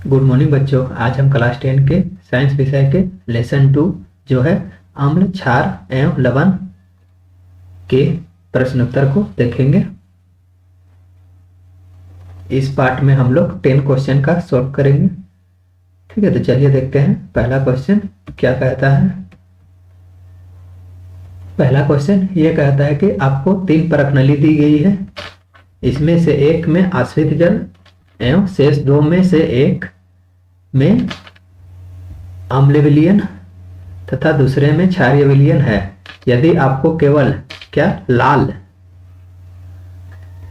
Good morning बच्चों। आज हम क्लास 10 के साइंस विषय के लेसन 2 जो है अम्ल, क्षार एवं लवण के प्रश्न उत्तर को देखेंगे। इस पार्ट में हम लोग 10 क्वेश्चन का सॉल्व करेंगे। ठीक है, तो चलिए देखते हैं पहला क्वेश्चन क्या कहता है। पहला क्वेश्चन ये कहता है कि आपको 3 परख नली दी गई है। इसमें से एक में आश्रित जल एवं शेष 2 में से एक में अम्ल विलयन तथा दूसरे में क्षारीय विलयन है। यदि आपको केवल क्या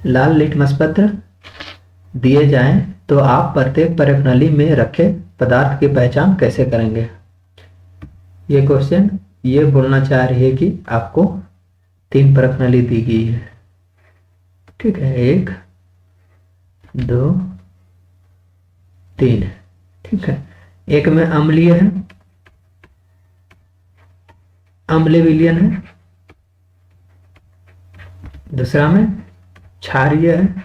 लाल लिटमस पत्र दिए जाएं तो आप प्रत्येक परख नली में रखे पदार्थ की पहचान कैसे करेंगे। ये क्वेश्चन ये बोलना चाह रही है कि आपको 3 परख नली दी गई है। ठीक है, 1 2 3। ठीक है, एक में अम्लीय है, अम्ल विलयन है, दूसरा में क्षारीय है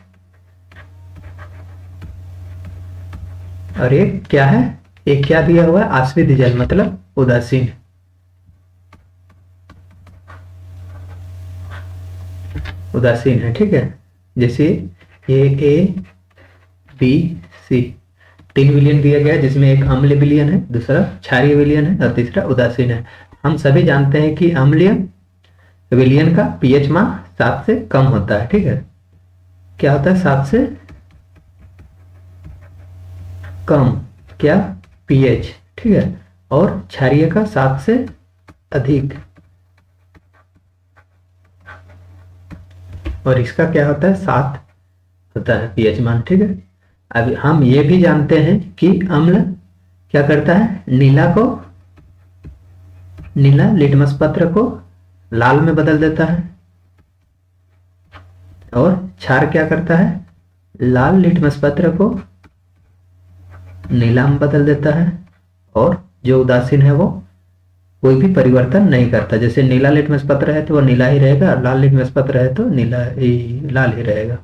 और एक क्या है, एक क्या दिया हुआ है, आश्रित जल मतलब उदासीन। उदासीन है। ठीक है, जैसे ये ए बी सी 3 विलयन दिया गया है, जिसमें एक अम्ल विलयन है, दूसरा क्षारीय विलयन है और तीसरा उदासीन है। हम सभी जानते हैं कि अम्लीय विलयन का पीएच मान 7 से कम होता है। ठीक है, क्या होता है, 7 से कम क्या पीएच। ठीक है, और क्षारीय का 7 से अधिक, और इसका क्या होता है, 7 होता है पीएच मान। ठीक है, अब हम ये भी जानते हैं कि अम्ल क्या करता है, नीला लिटमस पत्र को लाल में बदल देता है, और क्षार क्या करता है, लाल लिटमस पत्र को नीला में बदल देता है, और जो उदासीन है वो कोई भी परिवर्तन नहीं करता। जैसे नीला लिटमस पत्र है तो वो नीला ही रहेगा, लाल लिटमस पत्र है तो लाल ही रहेगा,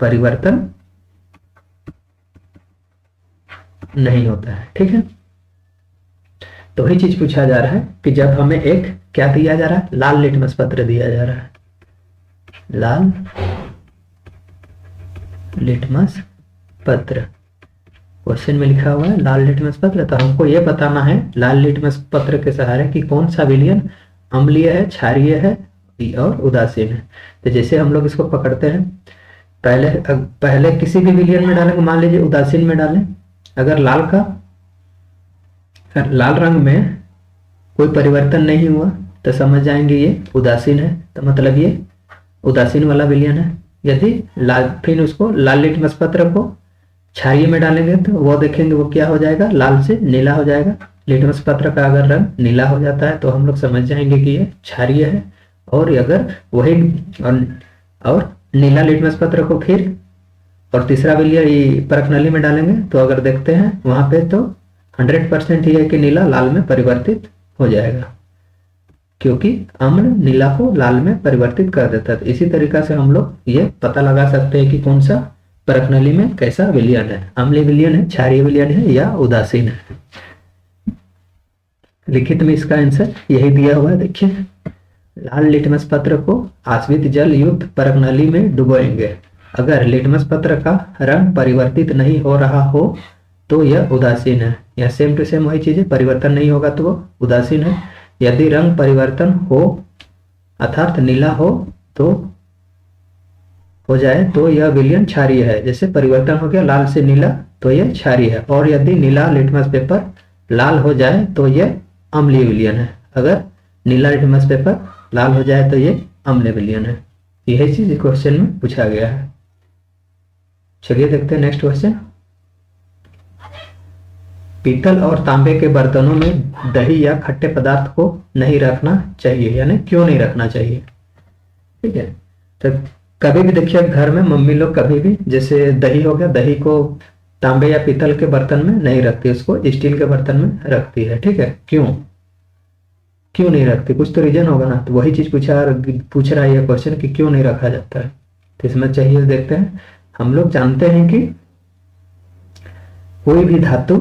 परिवर्तन नहीं होता है। ठीक है, तो वही चीज पूछा जा रहा है कि जब हमें एक क्या दिया जा रहा है, लाल लिटमस पत्र दिया जा रहा है, लाल लिटमस पत्र, क्वेश्चन में लिखा हुआ है लाल लिटमस पत्र, तो हमको यह बताना है लाल लिटमस पत्र के सहारे कि कौन सा विलयन अम्लीय है, क्षारीय है और उदासीन है। तो जैसे हम लोग इसको पकड़ते हैं, पहले किसी भी विलयन में डालेंगे, मान लीजिए उदासीन में डालें, अगर लाल रंग में कोई परिवर्तन नहीं हुआ तो समझ जाएंगे ये उदासीन है, तो मतलब ये उदासीन वाला विलयन है। यदि फिर उसको लाल लिटमस पत्र को क्षारीय में डालेंगे तो वो देखेंगे वो क्या हो जाएगा, लाल से नीला हो जाएगा। लिटमस पत्र का अगर रंग नीला हो जाता है तो हम लोग समझ जाएंगे कि ये क्षारीय है। और अगर वही और नीला लिटमस पत्र को फिर और तीसरा विलयन परख नली में डालेंगे तो अगर देखते हैं वहां पे तो 100% ही है कि नीला लाल में परिवर्तित हो जाएगा, क्योंकि अम्ल नीला को लाल में परिवर्तित कर देता है। इसी तरीका से हम लोग ये पता लगा सकते हैं कि कौन सा परख नली में कैसा विलयन है, अम्लीय विलयन है, क्षारीय विलयन है या उदासीन है। लिखित में इसका आंसर यही दिया हुआ है। देखिए, लाल लिटमस पत्र को आश्रित जल युक्त परख नली में डुबोएंगे। अगर लिटमस पत्र का रंग परिवर्तित नहीं हो रहा हो तो यह उदासीन है। यह सेम टू सेम वही चीज है, परिवर्तन नहीं होगा तो वो उदासीन है। यदि रंग परिवर्तन हो अर्थात नीला हो जाए तो यह विलयन क्षारीय है। जैसे परिवर्तन हो गया लाल से नीला तो यह क्षारीय है। और यदि नीला लिटमस पेपर लाल हो जाए तो यह अम्लीय विलयन है। अगर नीला लिटमस पेपर लाल हो जाए तो यह अम्लीय विलयन है। यही चीज क्वेश्चन में पूछा गया है। चलिए देखते हैं नेक्स्ट क्वेश्चन। पीतल और तांबे के बर्तनों में दही या खट्टे पदार्थ को नहीं रखना चाहिए, यानी क्यों नहीं रखना चाहिए। ठीक है, तो कभी भी देखिए घर में मम्मी लोग कभी भी जैसे दही हो गया, दही को तांबे या पीतल के बर्तन में नहीं रखती, उसको स्टील के बर्तन में रखती है। ठीक है, क्यों नहीं रखती, कुछ तो रीजन होगा ना। तो वही चीज पूछ रहा है ये क्वेश्चन कि क्यों नहीं रखा जाता है। तो इसमें चाहिए देखते हैं। हम लोग जानते हैं कि कोई भी धातु,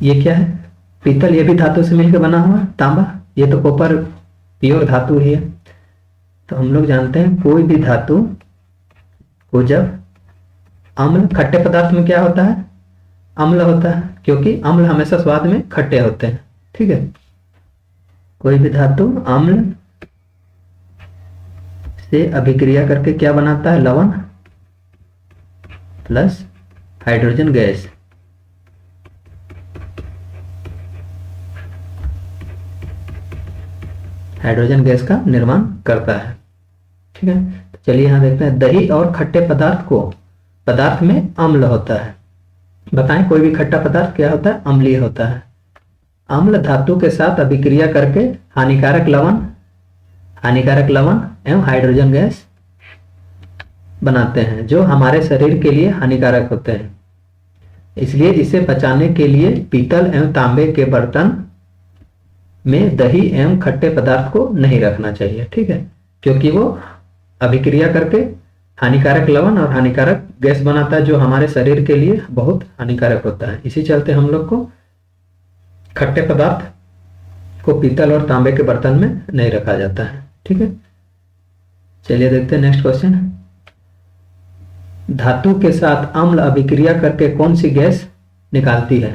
ये क्या है, पीतल, ये भी धातु से मिलकर बना हुआ, तांबा, ये तो कॉपर प्योर धातु ही है। तो हम लोग जानते हैं कोई भी धातु को जब अम्ल, खट्टे पदार्थ में क्या होता है, अम्ल होता है, क्योंकि अम्ल हमेशा स्वाद में खट्टे होते हैं। ठीक है, कोई भी धातु अम्ल से अभिक्रिया करके क्या बनाता है, लवण plus hydrogen gas. Hydrogen gas का निर्माण करता है। ठीक है, तो चलिए यहां देखते हैं, दही और खट्टे पदार्थ को, पदार्थ में अम्ल होता है। बताएं कोई भी खट्टा पदार्थ क्या होता है, अम्लीय होता है। अम्ल धातु के साथ अभिक्रिया करके हानिकारक लवण एवं हाइड्रोजन गैस बनाते हैं, जो हमारे शरीर के लिए हानिकारक होते हैं। इसलिए इसे बचाने के लिए पीतल एवं तांबे के बर्तन में दही एवं खट्टे पदार्थ को नहीं रखना चाहिए। ठीक है, क्योंकि वो अभिक्रिया करके हानिकारक लवण और हानिकारक गैस बनाता है, जो हमारे शरीर के लिए बहुत हानिकारक होता है। इसी चलते हम लोग को खट्टे पदार्थ को पीतल और तांबे के बर्तन में नहीं रखा जाता है। ठीक है, चलिए देखते हैं नेक्स्ट क्वेश्चन। धातु के साथ अम्ल अभिक्रिया करके कौन सी गैस निकालती है?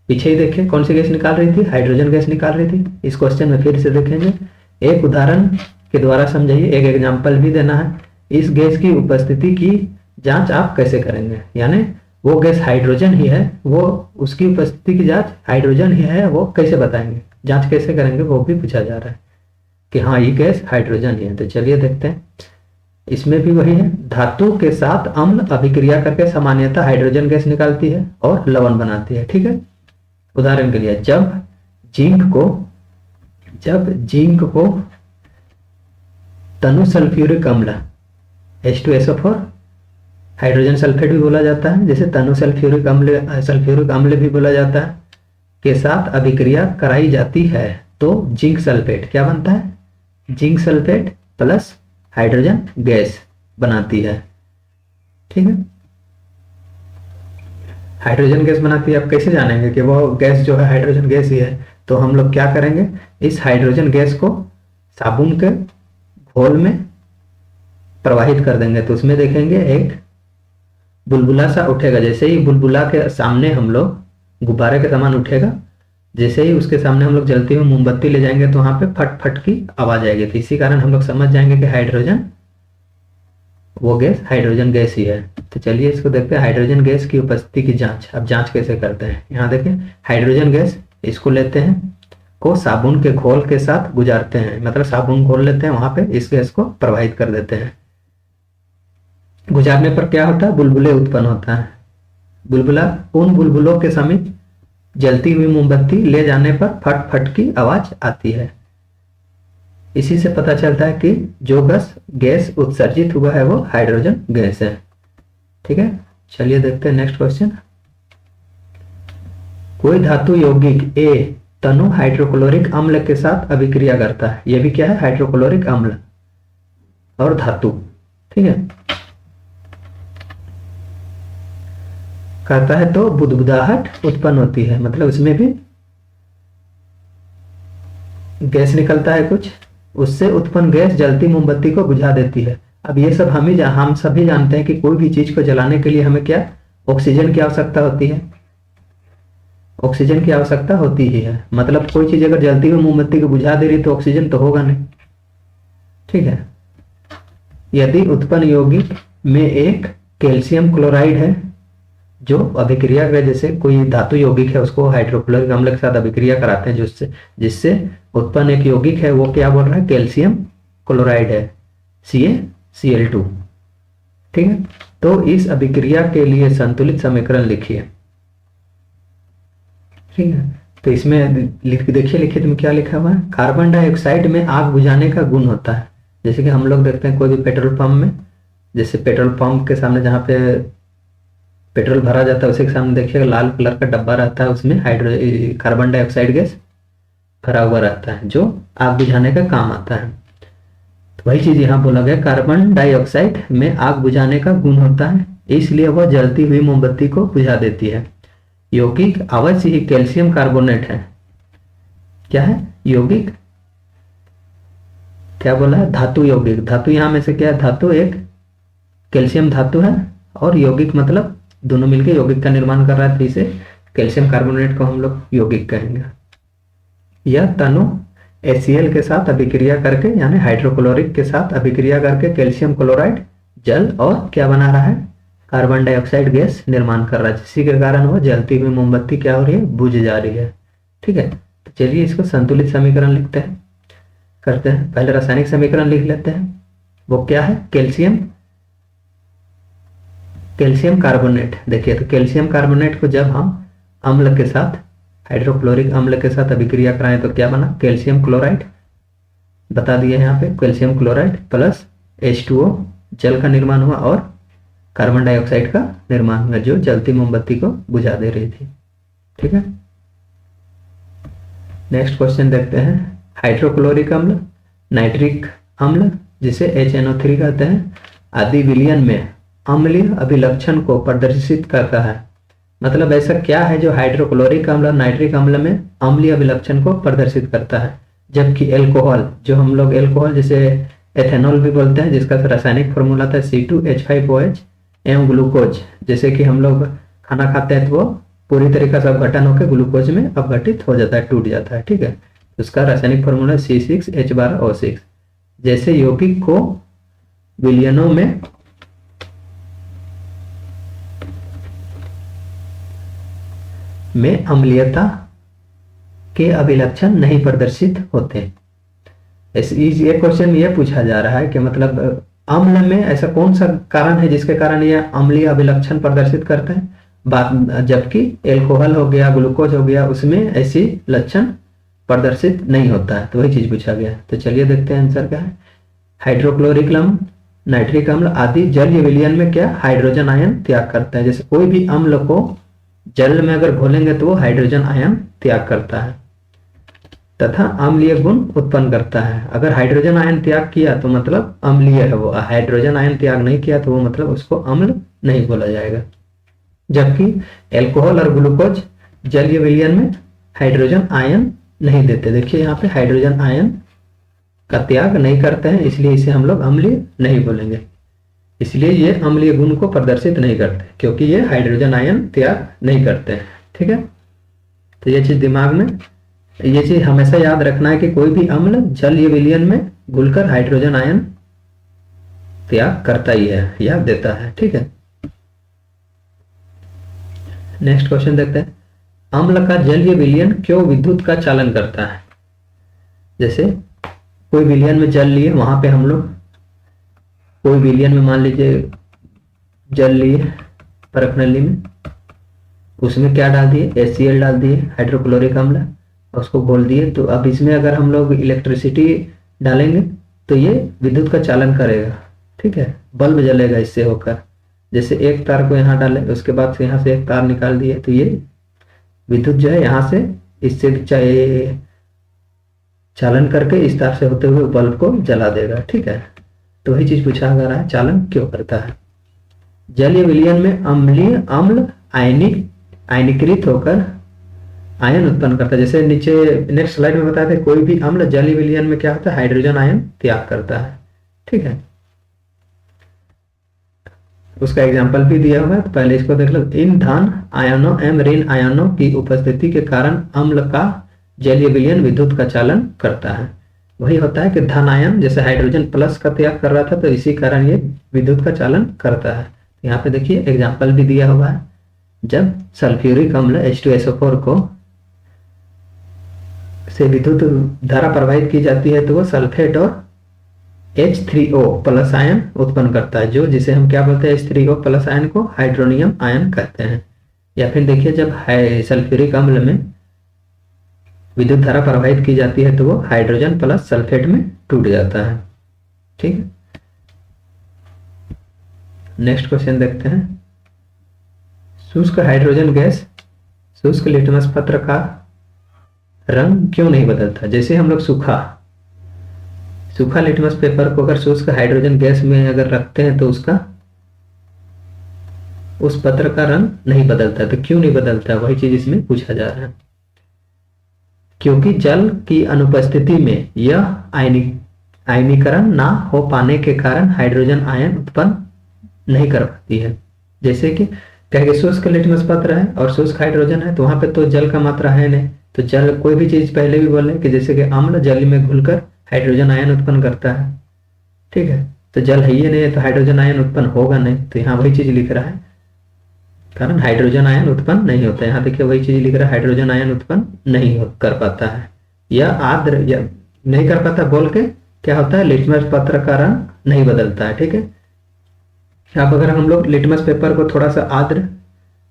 पीछे ही देखिए कौन सी गैस निकाल रही थी, हाइड्रोजन गैस निकाल रही थी। इस क्वेश्चन में फिर से देखेंगे, एक उदाहरण के द्वारा समझाइए, एक एग्जाम्पल भी देना है। इस गैस की उपस्थिति की जांच आप कैसे करेंगे, यानी वो गैस हाइड्रोजन ही है, वो उसकी उपस्थिति की जांच हाइड्रोजन ही है, वो कैसे बताएंगे, जांच कैसे करेंगे, वो भी पूछा जा रहा है कि हाँ ये गैस हाइड्रोजन ही है। तो चलिए देखते हैं, इसमें भी वही है, धातु के साथ अम्ल अभिक्रिया करके सामान्यतः हाइड्रोजन गैस निकालती है और लवण बनाती है। ठीक है, उदाहरण के लिए जब जिंक को तनु सल्फ्यूरिक अम्ल H2SO4 हाइड्रोजन सल्फेट भी बोला जाता है, जैसे तनु सल्फ्यूरिक अम्ल भी बोला जाता है, के साथ अभिक्रिया कराई जाती है तो जिंक सल्फेट क्या बनता है, zinc sulphate plus hydrogen gas बनाती है। ठीक है, हाइड्रोजन गैस बनाती है। आप कैसे जानेंगे कि वो गैस जो है हाइड्रोजन गैस ही है? तो हम लोग क्या करेंगे, इस हाइड्रोजन गैस को साबुन के घोल में प्रवाहित कर देंगे, तो उसमें देखेंगे एक बुलबुला सा उठेगा। जैसे ही बुलबुला के सामने हम लोग गुब्बारे के समान उठेगा, जैसे ही उसके सामने हम लोग जलती हुई मोमबत्ती ले जाएंगे तो वहां पे फट फट की आवाज आएगी। तो इसी कारण हम लोग समझ जाएंगे कि हाइड्रोजन, वो गैस हाइड्रोजन गैस ही है। तो चलिए इसको देखते हैं, हाइड्रोजन गैस की उपस्थिति की जांच। अब जांच कैसे करते हैं, यहाँ देखें, हाइड्रोजन गैस इसको लेते हैं, को साबुन के घोल के साथ गुजारते हैं, मतलब साबुन घोल लेते हैं, वहां पे इस गैस को प्रवाहित कर देते हैं। गुजारने पर क्या होता है, बुलबुले उत्पन्न होता है। बुलबुला, उन बुलबुलों के समीप जलती हुई मोमबत्ती ले जाने पर फट फट की आवाज आती है। इसी से पता चलता है कि जो गैस उत्सर्जित हुआ है वो हाइड्रोजन गैस है। ठीक है, चलिए देखते हैं नेक्स्ट क्वेश्चन। कोई धातु यौगिक ए तनु हाइड्रोक्लोरिक अम्ल के साथ अभिक्रिया करता है। यह भी क्या है, हाइड्रोक्लोरिक अम्ल और धातु। ठीक है, कहता है तो बुदबुदाहट उत्पन्न होती है, मतलब उसमें भी गैस निकलता है कुछ, उससे उत्पन्न गैस जलती मोमबत्ती को बुझा देती है। अब ये सब हम सभी जानते हैं कि कोई भी चीज को जलाने के लिए हमें क्या, ऑक्सीजन की आवश्यकता होती है, ऑक्सीजन की आवश्यकता होती ही है। मतलब कोई चीज अगर जलती हुई मोमबत्ती को बुझा दे रही तो ऑक्सीजन तो होगा नहीं। ठीक है, यदि उत्पन्न यौगिक में एक कैल्शियम क्लोराइड है जो अभिक्रिया कर, जैसे कोई धातु यौगिक है उसको हाइड्रोक्लोरिक अम्ल के साथ अभिक्रिया कराते हैं, जिससे उत्पन्न एक यौगिक है, वो क्या बोल रहा है, कैल्शियम क्लोराइड है, CaCl2। ठीक है, तो इस अभिक्रिया के लिए संतुलित समीकरण लिखिए। ठीक है, तो इसमें देखिए लिखित में क्या लिखा हुआ है, कार्बन डाइऑक्साइड में आग बुझाने का गुण होता है। जैसे कि हम लोग देखते हैं कोई भी पेट्रोल पंप में, जैसे पेट्रोल पंप के सामने जहाँ पे पेट्रोल भरा जाता है उसी के सामने देखिएगा लाल कलर का डब्बा रहता है, उसमें कार्बन डाइऑक्साइड गैस भरा हुआ रहता है जो आग बुझाने का काम आता है। वही चीज यहाँ बोला गया, कार्बन डाइऑक्साइड में आग बुझाने का गुण होता है, इसलिए वह जलती हुई मोमबत्ती को बुझा देती है। यौगिक अवश्य ही कैल्शियम कार्बोनेट है। क्या है? यौगिक, क्या बोला है? धातु यौगिक। धातु यहाँ में से क्या है? धातु एक कैल्शियम धातु है, और यौगिक मतलब दोनों मिलकर यौगिक का निर्माण कर रहा है, तो इसे कैल्शियम कार्बोनेट को हम लोग यौगिक कहेंगे। यह तनु HCl के साथ अभिक्रिया करके, यानी हाइड्रोक्लोरिक के साथ अभिक्रिया करके कैल्शियम क्लोराइड जल और क्या बना रहा है? कार्बन डाइऑक्साइड गैस निर्माण कर रहा है, जिसके कारण वो जलती हुई मोमबत्ती क्या हो रही है? बुझ जा रही है। ठीक है, तो चलिए इसको संतुलित समीकरण लिखते हैं, करते हैं। पहले रासायनिक समीकरण लिख लेते हैं। वो क्या है? Calcium carbonate. देखिए, तो कैल्शियम कार्बोनेट को जब हम अम्ल के साथ, हाइड्रोक्लोरिक अम्ल के साथ अभिक्रिया कराएं तो क्या बना? कैल्शियम क्लोराइड, बता दिया यहाँ पे, कैल्शियम क्लोराइड प्लस H2O जल का निर्माण हुआ, और कार्बन डाइऑक्साइड का निर्माण हुआ, जो जलती मोमबत्ती को बुझा दे रही थी। ठीक है, नेक्स्ट क्वेश्चन देखते हैं। हाइड्रोक्लोरिक अम्ल, नाइट्रिक अम्ल जिसे HNO3 कहते हैं, आदि विलयन में अम्लीय अभिलक्षण को प्रदर्शित करता है। मतलब ऐसा क्या है जो हाइड्रोक्लोरिक अम्ल और नाइट्रिक अम्ल में अम्लीय अभिलक्षण को प्रदर्शित करता है, जबकि एल्कोहल, जो हम लोग एल्कोहल जिसे एथेनॉल भी बोलते हैं, जिसका रासायनिक फॉर्मूला था C2H5OH, एवं ग्लूकोज, जैसे कि हम लोग खाना खाते हैं तो वो पूरी तरीके से अपघटन होकर ग्लूकोज में अपघटित हो जाता है, टूट जाता है। ठीक है, उसका रासायनिक फॉर्मूला C6H12O6। जैसे यौगिक को विलयनों में अम्लीयता के अभिलक्षण नहीं प्रदर्शित होते। ये क्वेश्चन ये पूछा जा रहा है कि मतलब अम्ल में ऐसा कौन सा कारण है जिसके कारण यह अम्लीय अभिलक्षण प्रदर्शित करते हैं, जबकि एल्कोहल हो गया, ग्लूकोज हो गया, उसमें ऐसी लक्षण प्रदर्शित नहीं होता है। तो वही चीज पूछा गया। तो चलिए देखते हैं आंसर क्या है। हाइड्रोक्लोरिक अम्ल, नाइट्रिक अम्ल आदि जलीय विलयन में क्या? हाइड्रोजन आयन त्याग करता है। जैसे कोई भी अम्ल को जल में अगर घोलेंगे तो वो हाइड्रोजन आयन त्याग करता है तथा अम्लीय गुण उत्पन्न करता है। अगर हाइड्रोजन आयन त्याग किया तो मतलब अम्लीय है वो, हाइड्रोजन आयन त्याग नहीं किया तो वो मतलब उसको अम्ल नहीं बोला जाएगा। जबकि एल्कोहल और ग्लूकोज जलीय विलयन में हाइड्रोजन आयन नहीं देते। देखिए यहाँ पे हाइड्रोजन आयन का त्याग नहीं करते हैं, इसलिए इसे हम लोग अम्लीय नहीं बोलेंगे। इसलिए ये अम्लीय गुण को प्रदर्शित नहीं करते, क्योंकि ये हाइड्रोजन आयन त्याग नहीं करते हैं। ठीक है, तो ये चीज दिमाग में, ये चीज हमेशा याद रखना है कि कोई भी अम्ल जलीय विलयन में घुलकर हाइड्रोजन आयन त्याग करता ही है या देता है। ठीक है, नेक्स्ट क्वेश्चन देखते हैं। अम्ल का जलीय विलयन क्यों विद्युत का चालन करता है? जैसे कोई विलयन में जल लिए, वहां पे हम लोग कोई विलयन में मान लीजिए जल लिए परख नली में, उसमें क्या डाल दिए? HCl डाल दिए, हाइड्रोक्लोरिक अम्ल, उसको घोल दिए। तो अब इसमें अगर हम लोग इलेक्ट्रिसिटी डालेंगे तो ये विद्युत का चालन करेगा। ठीक है, बल्ब जलेगा इससे होकर। जैसे एक तार को यहाँ डाले, उसके बाद से यहाँ से एक तार निकाल दिए, तो ये विद्युत जो है यहाँ से इससे चालन करके इस तार से होते हुए बल्ब को जला देगा। ठीक है, तो वही चीज पूछा जा रहा है, चालन क्यों करता है? जलीय विलयन में अम्लीय अम्ल आयनीकृत होकर आयन उत्पन्न करता है। जैसे नीचे नेक्स्ट स्लाइड में बताया था, कोई भी अम्ल जलीय विलयन में क्या होता है? हाइड्रोजन आयन त्याग करता है। ठीक है, उसका एग्जाम्पल भी दिया हुआ है, तो पहले इसको देख लो। इन धन आयनों एवं ऋण आयनों की उपस्थिति के कारण अम्ल का जलीय विलयन विद्युत का चालन करता है। वही होता है कि धन आयन, जैसे हाइड्रोजन प्लस का त्याग कर रहा था, तो इसी कारण ये विद्युत का चालन करता है। यहाँ पे देखिए एग्जाम्पल भी दिया हुआ है। जब सल्फ्यूरिक अम्ल H2SO4 को से विद्युत धारा प्रवाहित की जाती है तो वो सल्फेट और H3O प्लस आयन उत्पन्न करता है, जो जिसे हम क्या बोलते हैं? H3O प्लस आयन को हाइड्रोनियम आयन कहते हैं। या फिर देखिए जब सल्फ्यूरिक अम्ल में विद्युत धारा प्रवाहित की जाती है तो वो हाइड्रोजन प्लस सल्फेट में टूट जाता है। ठीक है, नेक्स्ट क्वेश्चन देखते हैं। शुष्क हाइड्रोजन गैस शुष्क लिटमस पत्र का रंग क्यों नहीं बदलता? जैसे हम लोग सूखा लिटमस पेपर को अगर शुष्क हाइड्रोजन गैस में अगर रखते हैं तो उसका उस पत्र का रंग नहीं बदलता। तो क्यों नहीं बदलता, वही चीज इसमें पूछा जा रहा है। क्योंकि जल की अनुपस्थिति में यह आयनीकरण ना हो पाने के कारण हाइड्रोजन आयन उत्पन्न नहीं कर पाती है। जैसे कि कहेंगे शुष्क लिटमस पत्र है और शुष्क हाइड्रोजन है, तो वहां पे तो जल का मात्रा है नहीं। तो जल, कोई भी चीज पहले भी बोले कि जैसे कि अम्ल जल में घुलकर हाइड्रोजन आयन उत्पन्न करता है, ठीक है। तो जल है ही नहीं है तो हाइड्रोजन आयन उत्पन्न होगा नहीं। तो यहाँ वही चीज लिख रहा है, कारण हाइड्रोजन आयन उत्पन्न नहीं होता है। यहाँ देखिए वही चीज लिख रहा है, हाइड्रोजन आयन उत्पन्न नहीं कर पाता है या आर्द्र या नहीं कर पाता बोल के क्या होता है, लिटमस पत्र का रंग नहीं बदलता है, ठीक है। अब अगर हम लोग लिटमस पेपर को थोड़ा सा आर्द्र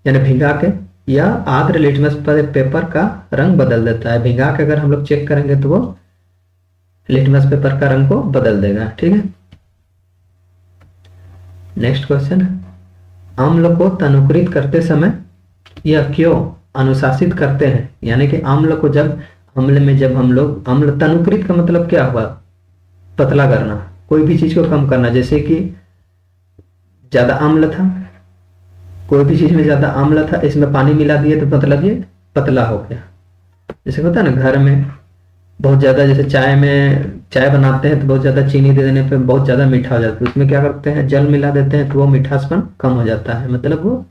यानी भिंगा के, या आर्द्र लिटमस पेपर का रंग बदल देता है। भिंगा के अगर हम लोग चेक करेंगे तो वो लिटमस पेपर का रंग को बदल देगा, ठीक है। नेक्स्ट क्वेश्चन, अम्ल को तनुकृत करते समय यह क्यों अनुशासित करते हैं। यानी कि अम्ल को जब जब हम लोग अम्ल, तनुकृत का मतलब क्या हुआ, पतला करना, कोई भी चीज को कम करना। जैसे कि ज्यादा अम्ल था, कोई भी चीज में ज्यादा अम्ल था, इसमें पानी मिला दिए तो मतलब ये पतला हो गया। जैसे होता है ना घर में बहुत ज्यादा, जैसे चाय बनाते हैं तो बहुत ज्यादा चीनी दे देने पे बहुत ज्यादा मीठा हो जाता है, उसमें क्या करते हैं जल मिला देते हैं तो वो मीठासपन कम हो जाता है, मतलब वो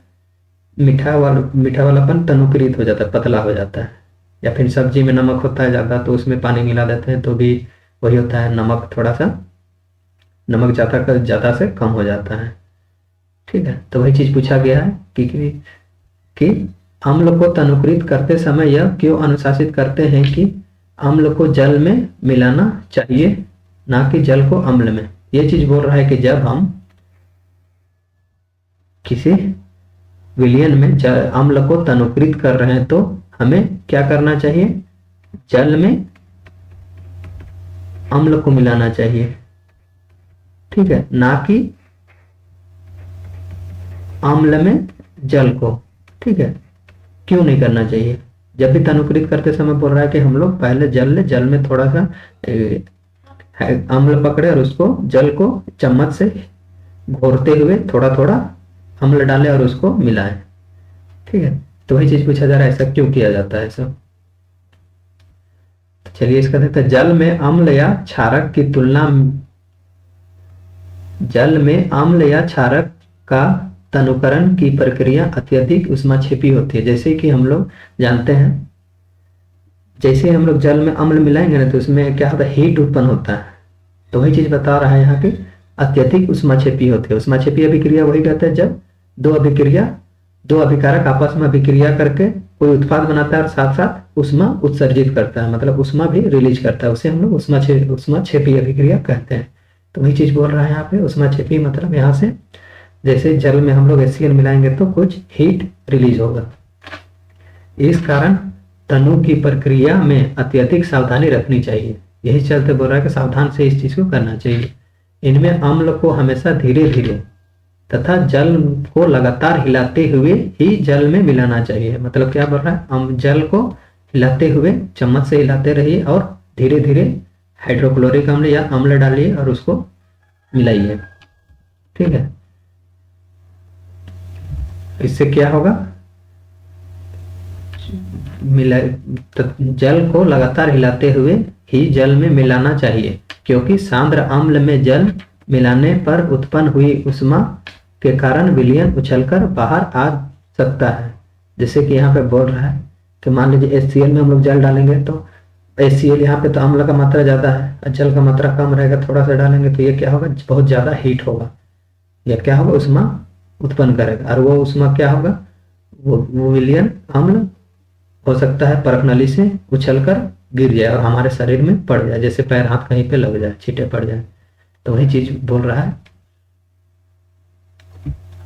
मीठा वालापन तनुकृत हो जाता है, पतला हो जाता है। या फिर सब्जी में नमक होता है ज्यादा तो उसमें पानी मिला देते हैं तो भी वही होता है, नमक थोड़ा सा, नमक ज्यादा से कम हो जाता है, ठीक है। तो वही चीज पूछा गया है कि अम्ल को तनुकृत करते समय यह क्यों अनुशासित करते हैं कि अम्ल को जल में मिलाना चाहिए ना कि जल को अम्ल में। यह चीज बोल रहा है कि जब हम किसी विलयन में अम्ल को तनुकृत कर रहे हैं तो हमें क्या करना चाहिए, जल में अम्ल को मिलाना चाहिए, ठीक है, ना कि अम्ल में जल को, ठीक है। क्यों नहीं करना चाहिए, जब भी तनुकृत करते समय बोल रहा है कि हम लोग पहले जल में थोड़ा सा अम्ल पकड़े और उसको जल को चम्मच से घोरते हुए थोड़ा थोड़ा अम्ल डालें और उसको मिलाएं, ठीक है। तो वही चीज पूछा जा रहा है, ऐसा क्यों किया जाता है सब। तो चलिए इसका देखते हैं, जल में अम्ल या क्षारक की तुलना, जल में अम्ल या क्षारक का तनुकरण की प्रक्रिया अत्यधिक उष्माक्षेपी होती है। जैसे कि हम लोग जानते हैं, जैसे हम लोग जल में अम्ल मिलाएंगे ना तो उसमें क्या होता है, हीट उत्पन्न होता है। तो वही चीज बता रहा है यहाँ की, अत्यधिक उष्माक्षेपी होती है। उष्माक्षेपी अभिक्रिया वही कहते हैं जब दो अभिकारक आपस में अभिक्रिया करके कोई उत्पाद बनाता है और साथ साथ उष्मा उत्सर्जित करता है, मतलब उष्मा भी रिलीज करता है, उसे हम लोग उष्माक्षेपी अभिक्रिया कहते हैं। तो वही चीज बोल रहा है यहाँ पे, उष्माक्षेपी मतलब यहाँ से जैसे जल में हम लोग HCl मिलाएंगे तो कुछ हीट रिलीज होगा। इस कारण तनु की प्रक्रिया में अत्यधिक सावधानी रखनी चाहिए। यही चलते बोल रहा है कि सावधान से इस चीज को करना चाहिए। इनमें अम्ल को हमेशा धीरे धीरे तथा जल को लगातार हिलाते हुए ही जल में मिलाना चाहिए। मतलब क्या बोल रहा है, हम जल को हिलाते हुए चम्मच से हिलाते रहिए और धीरे धीरे हाइड्रोक्लोरिक अम्ल या अम्ल डालिए और उसको मिलाइए, ठीक है। इससे क्या होगा, जल को लगातार हिलाते हुए ही जल में मिलाना चाहिए, क्योंकि सांद्र अम्ल में जल मिलाने पर उत्पन्न हुई उष्मा के कारण विलयन उछलकर बाहर आ सकता है। जैसे कि यहाँ पे बोल रहा है कि मान लीजिए HCl में हम लोग जल डालेंगे तो HCl यहाँ पे तो अम्ल का मात्रा ज्यादा है और जल का मात्रा कम रहेगा, थोड़ा सा डालेंगे तो ये क्या होगा, बहुत ज्यादा हीट होगा, या क्या होगा, उष्मा उत्पन्न करेगा। और वो उष्मा क्या होगा, वो विलयन अम्ल हो सकता है परखनली से उछलकर गिर जाए और हमारे शरीर में पड़ जाए, जैसे पैर हाथ कहीं पे लग जाए, छींटे पड़ जाए। तो वही चीज बोल रहा है,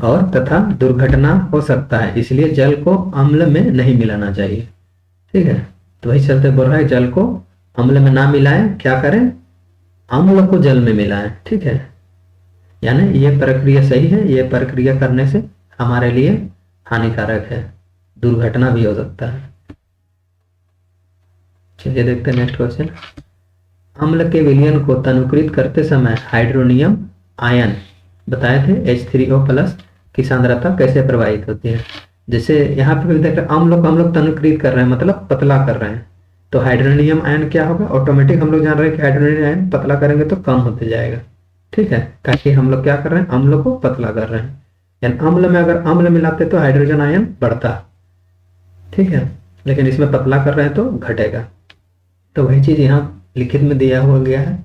और तथा दुर्घटना हो सकता है, इसलिए जल को अम्ल में नहीं मिलाना चाहिए, ठीक है। तो वही चलते बोल रहा है जल को अम्ल में ना मिलाएं, क्या करें, अम्ल को जल में मिलाएं, ठीक है। यानी ये प्रक्रिया सही है, ये प्रक्रिया करने से हमारे लिए हानिकारक है, दुर्घटना भी हो सकता है। चलिए देखते हैं नेक्स्ट क्वेश्चन। अम्ल के विलयन को तनुकृत करते समय हाइड्रोनियम आयन बताए थे H3O+ की सांद्रता कैसे प्रभावित होती है। जैसे यहाँ पे भी देख रहे हैं हम लोग तनुकृत कर रहे हैं, मतलब पतला कर रहे हैं, तो हाइड्रोनियम आयन क्या होगा, ऑटोमेटिक हम लोग जान रहे हैं कि हाइड्रोनियम आयन पतला करेंगे तो कम होते जाएगा। ठीक है, ताकि हम लोग क्या कर रहे हैं, अम्ल को पतला कर रहे हैं। यानी अम्ल में अगर अम्ल मिलाते तो हाइड्रोजन आयन बढ़ता, ठीक है, लेकिन इसमें पतला कर रहे हैं तो घटेगा। तो वही चीज यहाँ लिखित में दिया हुआ गया है,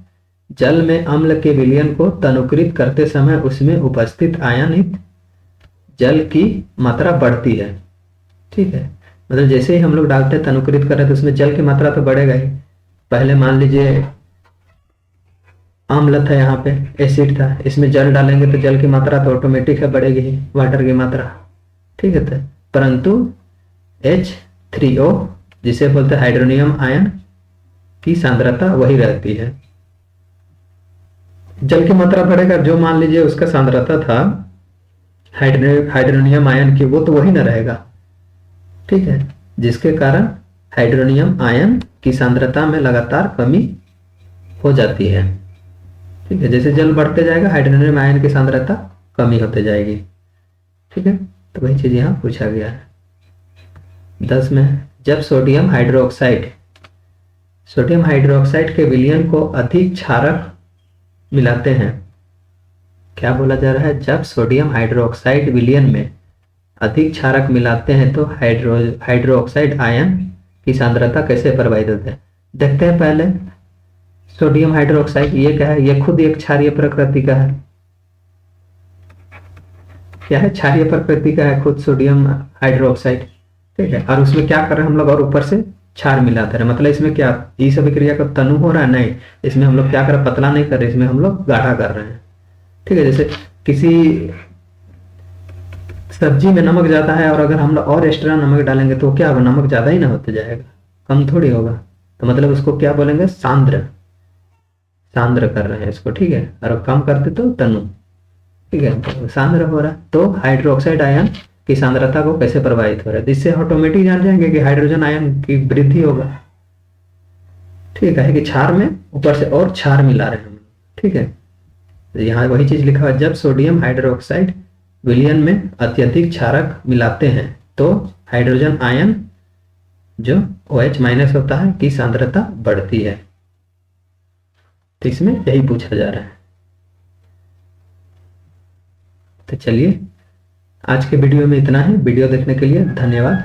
जल में अम्ल के विलयन को तनुकृत करते समय उसमें उपस्थित आयनित जल की मात्रा बढ़ती है। ठीक है, मतलब जैसे ही हम लोग डालते हैं तनुकृत कर रहे हैं तो उसमें जल की मात्रा तो बढ़ेगा ही। पहले मान लीजिए अम्ल था, यहाँ पे एसिड था, इसमें जल डालेंगे तो जल की मात्रा तो ऑटोमेटिक है बढ़ेगी ही, वाटर की मात्रा। ठीक है, तो परंतु H3O जिसे बोलते हैं हाइड्रोनियम आयन की सांद्रता वही रहती है। जल की मात्रा बढ़ेगा, जो मान लीजिए उसका सांद्रता था हाइड्रोनियम आयन की, वो तो वही ना रहेगा। ठीक है, जिसके कारण हाइड्रोनियम आयन की सांद्रता में लगातार कमी हो जाती है। ठीक है, जैसे जल बढ़ते जाएगा हाइड्रोनियम आयन की सांद्रता कमी होते जाएगी। ठीक है, तो वही चीज यहाँ पूछा गया है। 10 में, जब सोडियम हाइड्रोक्साइड के विलयन को अधिक क्षारक मिलाते हैं, क्या बोला जा रहा है, जब सोडियम हाइड्रोक्साइड विलयन में अधिक क्षारक मिलाते हैं तो हाइड्रोक्साइड आयन की सांद्रता कैसे प्रभावित होती है। देखते हैं पहले सोडियम हाइड्रोक्साइड, ये क्या है, ये खुद एक क्षारीय प्रकृति का है। क्या है, क्षारीय प्रकृति का है खुद सोडियम हाइड्रोक्साइड। ठीक है, और उसमें क्या कर रहे हैं हम लोग, और ऊपर से क्षार मिलाते रहे, मतलब इसमें क्या इस अभिक्रिया का तनु हो रहा है, नहीं, इसमें हम लोग क्या कर रहे हैं, पतला नहीं कर रहे, इसमें हम लोग गाढ़ा कर रहे हैं। ठीक है, जैसे किसी सब्जी में नमक ज्यादा है और अगर हम लोग और एक्स्ट्रा नमक डालेंगे तो क्या होगा, नमक ज्यादा ही ना होते जाएगा, कम थोड़ी होगा। तो मतलब उसको क्या बोलेंगे, सांद्र कर रहे हैं इसको। ठीक है, और कम करते तो तनु। ठीक है, तो सांद्र हो रहा है, तो हाइड्रोक्साइड आयन की सांद्रता को कैसे प्रभावित हो रहा है, जिससे ऑटोमेटिक जान जाएंगे कि हाइड्रोजन आयन की वृद्धि होगा। ठीक है, कि क्षार में ऊपर से और क्षार मिला रहे हैं हम। ठीक है, तो यहाँ वही चीज लिखा हुआ, जब सोडियम हाइड्रोक्साइड विलयन में अत्यधिक क्षारक मिलाते हैं तो हाइड्रोजन आयन जो OH- होता है की सांद्रता बढ़ती है। तो इसमें यही पूछा जा रहा है। तो चलिए आज के वीडियो में इतना ही। वीडियो देखने के लिए धन्यवाद।